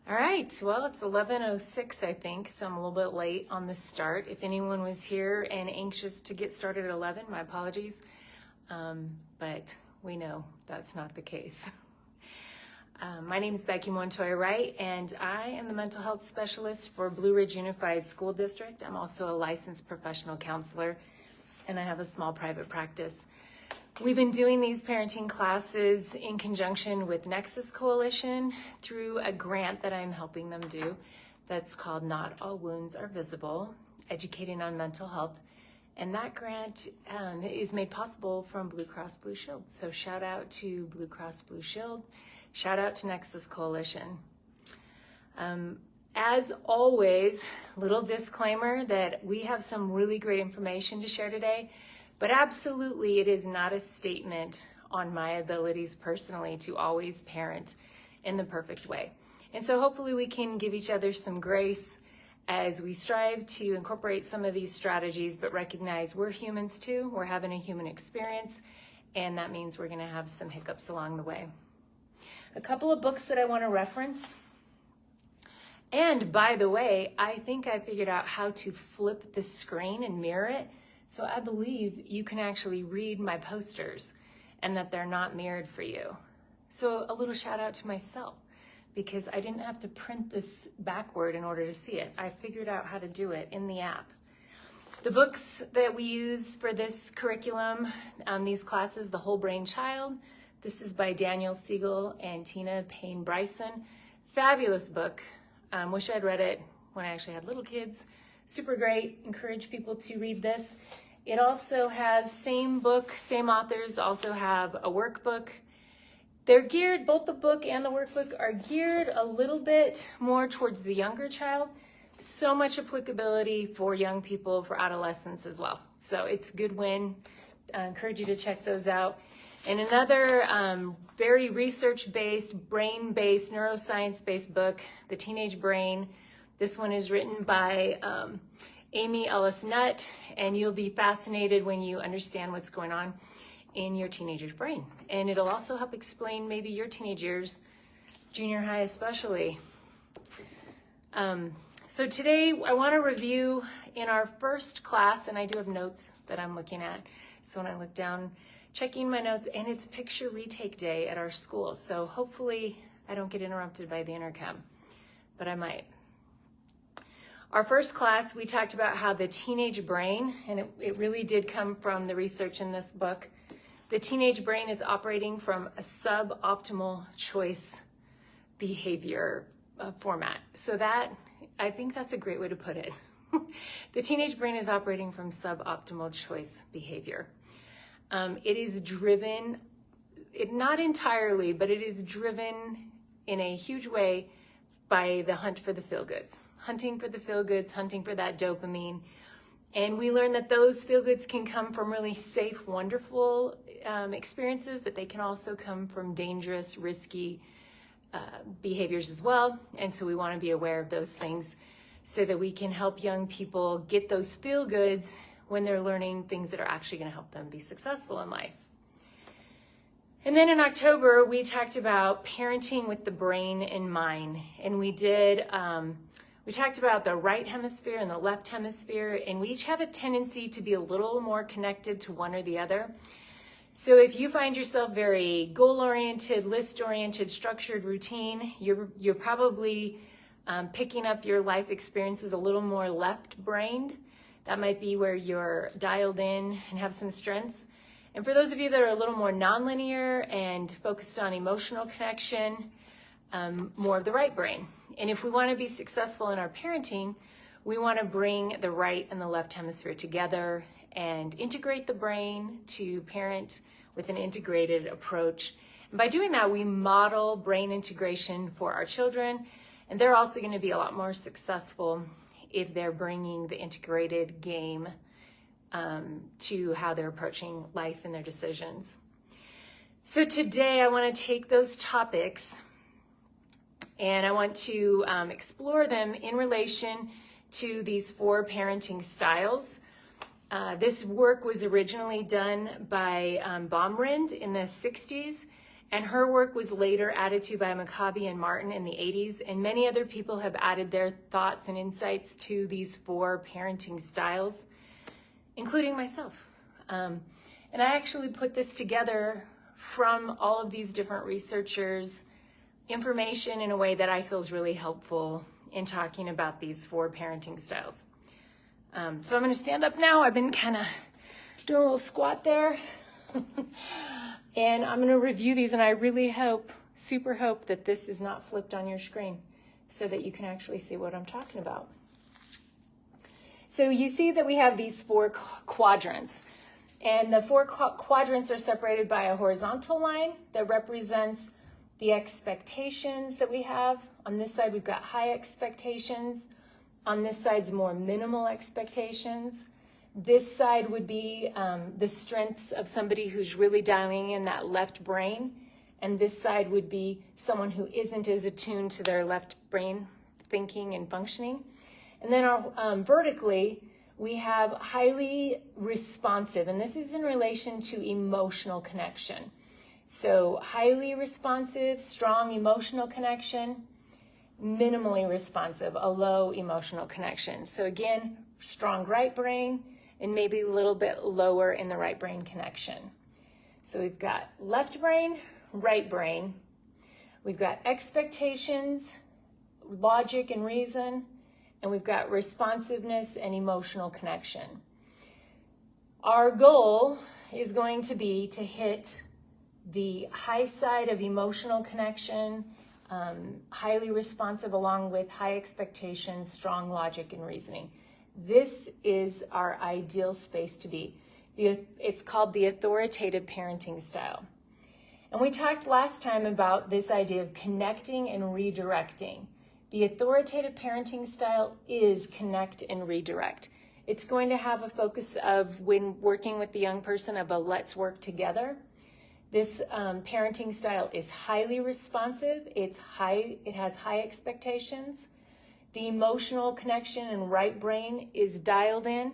All right, well, it's 11:06, I think, so I'm a little bit late on the start. If anyone was here and anxious to get started at 11, my apologies, but we know that's not the case. My name is Becky Montoya Wright, and I am the mental health specialist for Blue Ridge Unified School District. I'm also a licensed professional counselor, and I have a small private practice. We've been doing these parenting classes in conjunction with Nexus Coalition through a grant that I'm helping them do that's called Not All Wounds Are Visible, Educating on Mental Health. And that grant is made possible from Blue Cross Blue Shield. So shout out to Blue Cross Blue Shield. Shout out to Nexus Coalition. As always, little disclaimer that we have some really great information to share today. But absolutely, it is not a statement on my abilities personally to always parent in the perfect way. And so hopefully we can give each other some grace as we strive to incorporate some of these strategies, but recognize we're humans too. We're having a human experience, and that means we're going to have some hiccups along the way. A couple of books that I want to reference. And by the way, I think I figured out how to flip the screen and mirror it. So I believe you can actually read my posters and that they're not mirrored for you. So a little shout out to myself because I didn't have to print this backward in order to see it. I figured out how to do it in the app. The books that we use for this curriculum, these classes, The Whole Brain Child. This is by Daniel Siegel and Tina Payne Bryson. Fabulous book. Wish I'd read it when I actually had little kids. Super great. Encourage people to read this. It also has same book, same authors also have a workbook. They're geared, both the book and the workbook are geared a little bit more towards the younger child. So much applicability for young people, for adolescents as well. So it's a good win. I encourage you to check those out. And another very research-based, brain-based, neuroscience-based book, The Teenage Brain. This one is written by Amy Ellis Nutt, and you'll be fascinated when you understand what's going on in your teenager's brain. And it'll also help explain maybe your teenage years, junior high especially. So today I want to review in our first class, and I do have notes that I'm looking at. So when I look down, checking my notes, and it's picture retake day at our school. So hopefully I don't get interrupted by the intercom, but I might. Our first class, we talked about how the teenage brain, and it really did come from the research in this book, the teenage brain is operating from a suboptimal choice behavior format. So that, I think that's a great way to put it. The teenage brain is operating from suboptimal choice behavior. It is driven, not entirely, but it is driven in a huge way by the hunt for the feel-goods. Hunting for the feel-goods, hunting for that dopamine. And we learn that those feel-goods can come from really safe, wonderful experiences, but they can also come from dangerous, risky behaviors as well. And so we want to be aware of those things so that we can help young people get those feel-goods when they're learning things that are actually going to help them be successful in life. And then in October, we talked about parenting with the brain in mind. And we did... we talked about the right hemisphere and the left hemisphere, and we each have a tendency to be a little more connected to one or the other. So if you find yourself very goal-oriented, list-oriented, structured, routine, you're probably picking up your life experiences a little more left-brained. That might be where you're dialed in and have some strengths. And for those of you that are a little more nonlinear and focused on emotional connection, more of the right brain. And if we want to be successful in our parenting, we want to bring the right and the left hemisphere together and integrate the brain to parent with an integrated approach. And by doing that, we model brain integration for our children, and they're also going to be a lot more successful if they're bringing the integrated game to how they're approaching life and their decisions. So today I want to take those topics and I want to explore them in relation to these 4 parenting styles. This work was originally done by Baumrind in the 60s, And her work was later added to by Maccoby and Martin in the 80s, and many other people have added their thoughts and insights to these 4 parenting styles, including myself. And I actually put this together from all of these different researchers' information in a way that I feel is really helpful in talking about these 4 parenting styles. So I'm going to stand up now. I've been kind of doing a little squat there. And I'm going to review these, and I really hope, super hope, that this is not flipped on your screen so that you can actually see what I'm talking about. So you see that we have these 4 quadrants, and the 4 quadrants are separated by a horizontal line that represents the expectations that we have. On this side, we've got high expectations. On this side's more minimal expectations. This side would be the strengths of somebody who's really dialing in that left brain. And this side would be someone who isn't as attuned to their left brain thinking and functioning. And then vertically, we have highly responsive, and this is in relation to emotional connection. So highly responsive, strong emotional connection, minimally responsive, a low emotional connection. So again, strong right brain, and maybe a little bit lower in the right brain connection. So we've got left brain, right brain. We've got expectations, logic and reason, and we've got responsiveness and emotional connection. Our goal is going to be to hit the high side of emotional connection, highly responsive, along with high expectations, strong logic and reasoning. This is our ideal space to be. It's called the authoritative parenting style. And we talked last time about this idea of connecting and redirecting. The authoritative parenting style is connect and redirect. It's going to have a focus of, when working with the young person, of a let's work together. This parenting style is highly responsive. It has high expectations. The emotional connection and right brain is dialed in,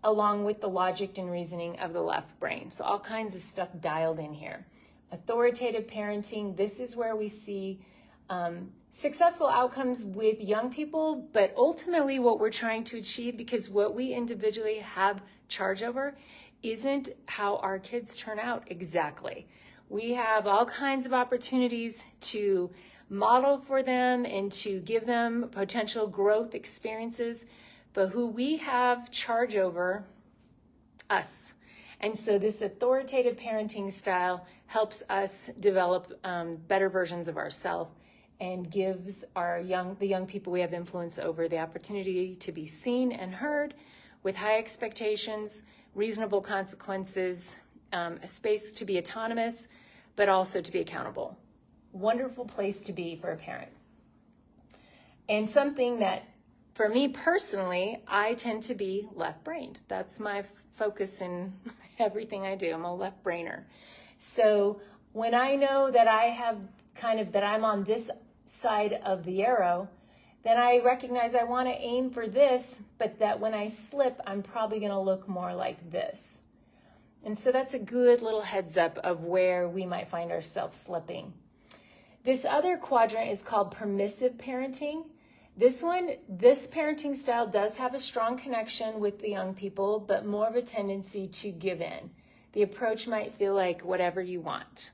along with the logic and reasoning of the left brain. So all kinds of stuff dialed in here. Authoritative parenting, this is where we see successful outcomes with young people, but ultimately what we're trying to achieve, because what we individually have charge over isn't how our kids turn out exactly. We have all kinds of opportunities to model for them and to give them potential growth experiences, but who we have charge over, us. And so this authoritative parenting style helps us develop better versions of ourselves and gives the young people we have influence over the opportunity to be seen and heard with high expectations, reasonable consequences, a space to be autonomous, but also to be accountable. Wonderful place to be for a parent. And something that, for me personally, I tend to be left-brained. That's my focus in everything I do. I'm a left-brainer. So when I know that I have that I'm on this side of the arrow, then I recognize I want to aim for this, but that when I slip, I'm probably going to look more like this. And so that's a good little heads up of where we might find ourselves slipping. This other quadrant is called permissive parenting. This parenting style does have a strong connection with the young people, but more of a tendency to give in. The approach might feel like whatever you want.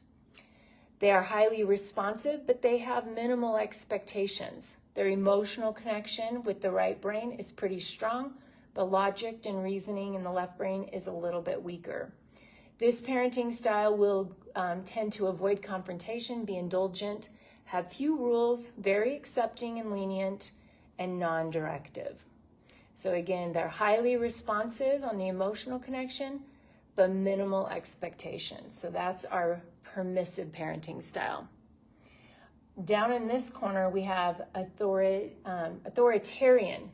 They are highly responsive, but they have minimal expectations. Their emotional connection with the right brain is pretty strong, but logic and reasoning in the left brain is a little bit weaker. This parenting style will tend to avoid confrontation, be indulgent, have few rules, very accepting and lenient, and non-directive. So again, they're highly responsive on the emotional connection, but minimal expectations. So that's our permissive parenting style. Down in this corner, we have authoritarian.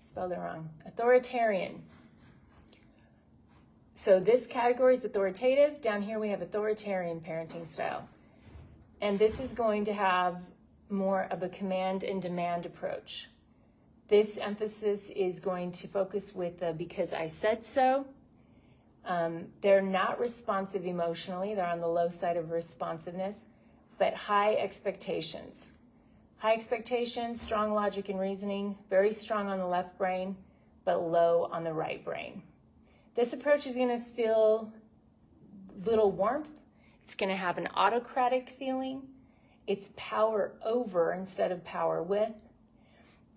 Spelled it wrong. Authoritarian. So this category is authoritative. Down here we have authoritarian parenting style. And this is going to have more of a command and demand approach. This emphasis is going to focus with the because I said so. They're not responsive emotionally. They're on the low side of responsiveness, but high expectations. High expectations, strong logic and reasoning, very strong on the left brain, but low on the right brain. This approach is going to feel little warmth. It's going to have an autocratic feeling. It's power over instead of power with.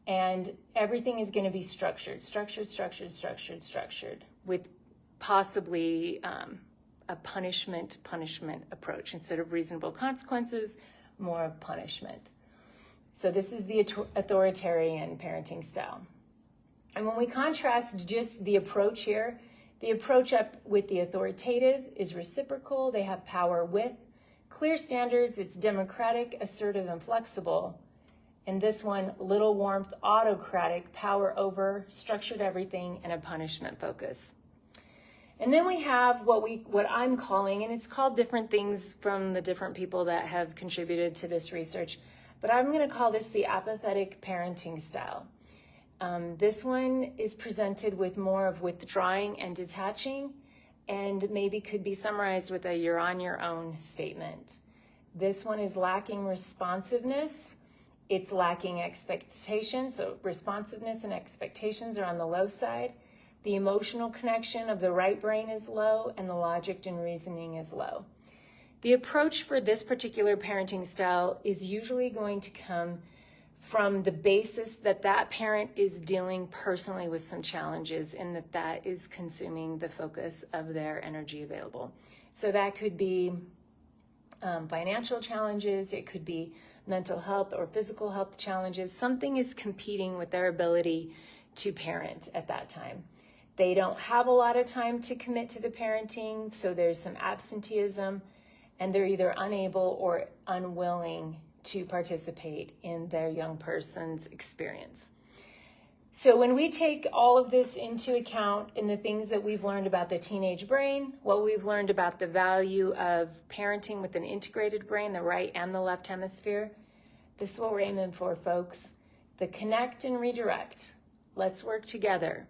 And everything is going to be structured, with possibly a punishment approach. Instead of reasonable consequences, more of punishment. So this is the authoritarian parenting style. And when we contrast just the approach here, the approach up with the authoritative is reciprocal. They have power with clear standards. It's democratic, assertive, and flexible. And this one, little warmth, autocratic, power over, structured everything, and a punishment focus. And then we have what I'm calling, and it's called different things from the different people that have contributed to this research, but I'm going to call this the apathetic parenting style. This one is presented with more of withdrawing and detaching, and maybe could be summarized with a "you're on your own" statement. This one is lacking responsiveness. It's lacking expectation, so responsiveness and expectations are on the low side. The emotional connection of the right brain is low, and the logic and reasoning is low. The approach for this particular parenting style is usually going to come from the basis that that parent is dealing personally with some challenges, and that is consuming the focus of their energy available. So that could be financial challenges, it could be mental health or physical health challenges. Something is competing with their ability to parent at that time. They don't have a lot of time to commit to the parenting, so there's some absenteeism, and they're either unable or unwilling to participate in their young person's experience. So when we take all of this into account in the things that we've learned about the teenage brain, what we've learned about the value of parenting with an integrated brain, the right and the left hemisphere, this is what we're aiming for, folks. The connect and redirect. Let's work together.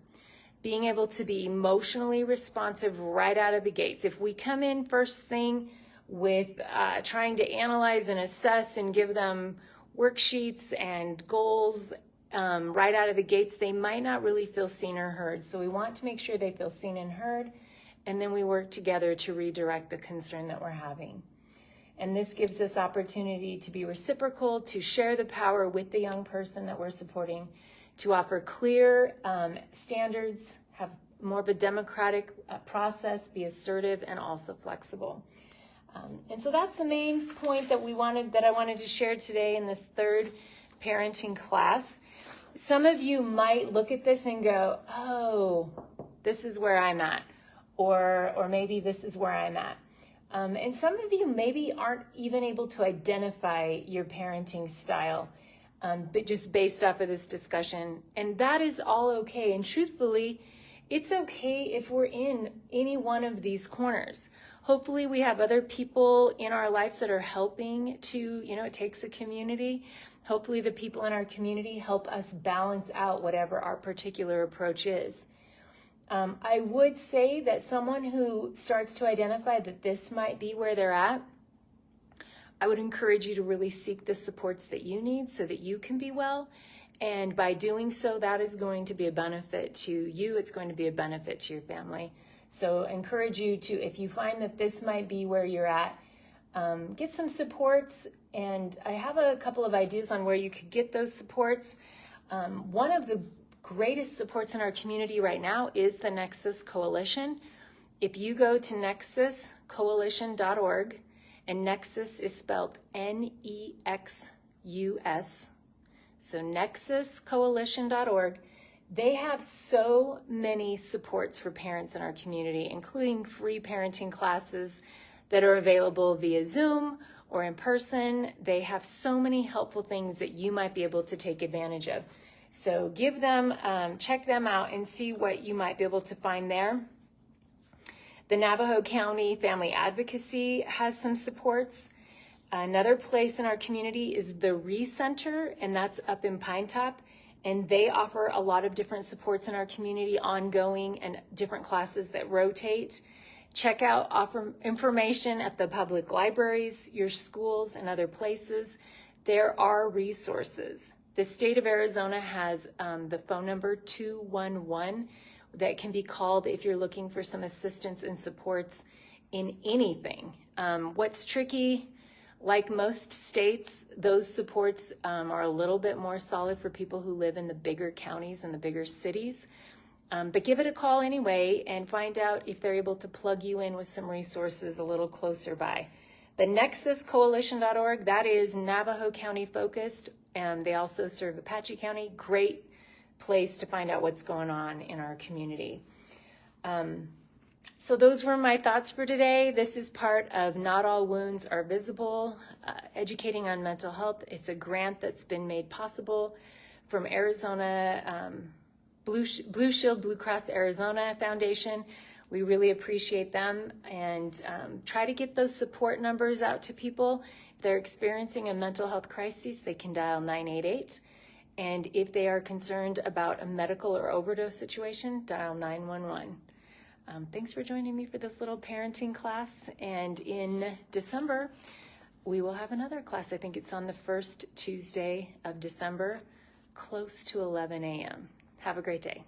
Being able to be emotionally responsive right out of the gates. If we come in first thing with trying to analyze and assess and give them worksheets and goals right out of the gates, they might not really feel seen or heard. So we want to make sure they feel seen and heard, and then we work together to redirect the concern that we're having. And this gives us opportunity to be reciprocal, to share the power with the young person that we're supporting, to offer clear standards, have more of a democratic process, be assertive and also flexible. And so that's the main point that I wanted to share today in this third parenting class. Some of you might look at this and go, oh, this is where I'm at, or maybe this is where I'm at. And some of you maybe aren't even able to identify your parenting style, but just based off of this discussion. And that is all okay. And truthfully, it's okay if we're in any one of these corners. Hopefully we have other people in our lives that are helping to, it takes a community. Hopefully the people in our community help us balance out whatever our particular approach is. I would say that someone who starts to identify that this might be where they're at, I would encourage you to really seek the supports that you need so that you can be well. And by doing so, that is going to be a benefit to you. It's going to be a benefit to your family. So I encourage you to, if you find that this might be where you're at, get some supports. And I have a couple of ideas on where you could get those supports. One of the greatest supports in our community right now is the Nexus Coalition. If you go to nexuscoalition.org, and Nexus is spelled N-E-X-U-S, so nexuscoalition.org, they have so many supports for parents in our community, including free parenting classes that are available via Zoom or in person. They have so many helpful things that you might be able to take advantage of. So give them, check them out and see what you might be able to find there. The Navajo County Family Advocacy has some supports. Another place in our community is the Re Center, and that's up in Pine Top. and they offer a lot of different supports in our community, ongoing and different classes that rotate. Check out information at the public libraries, your schools, and other places. There are resources. The state of Arizona has the phone number 211 that can be called if you're looking for some assistance and supports in anything. What's tricky, like most states, those supports are a little bit more solid for people who live in the bigger counties and the bigger cities. But give it a call anyway and find out if they're able to plug you in with some resources a little closer by. The nexuscoalition.org, that is Navajo County focused, and they also serve Apache County. Great place to find out what's going on in our community. So those were my thoughts for today. This is part of Not All Wounds Are Visible, Educating on Mental Health. It's a grant that's been made possible from Arizona, Blue Shield Blue Cross Arizona Foundation. We really appreciate them, and try to get those support numbers out to people. If they're experiencing a mental health crisis, they can dial 988. And if they are concerned about a medical or overdose situation, dial 911. Thanks for joining me for this little parenting class. And in December, we will have another class. I think it's on the first Tuesday of December, close to 11 a.m. Have a great day.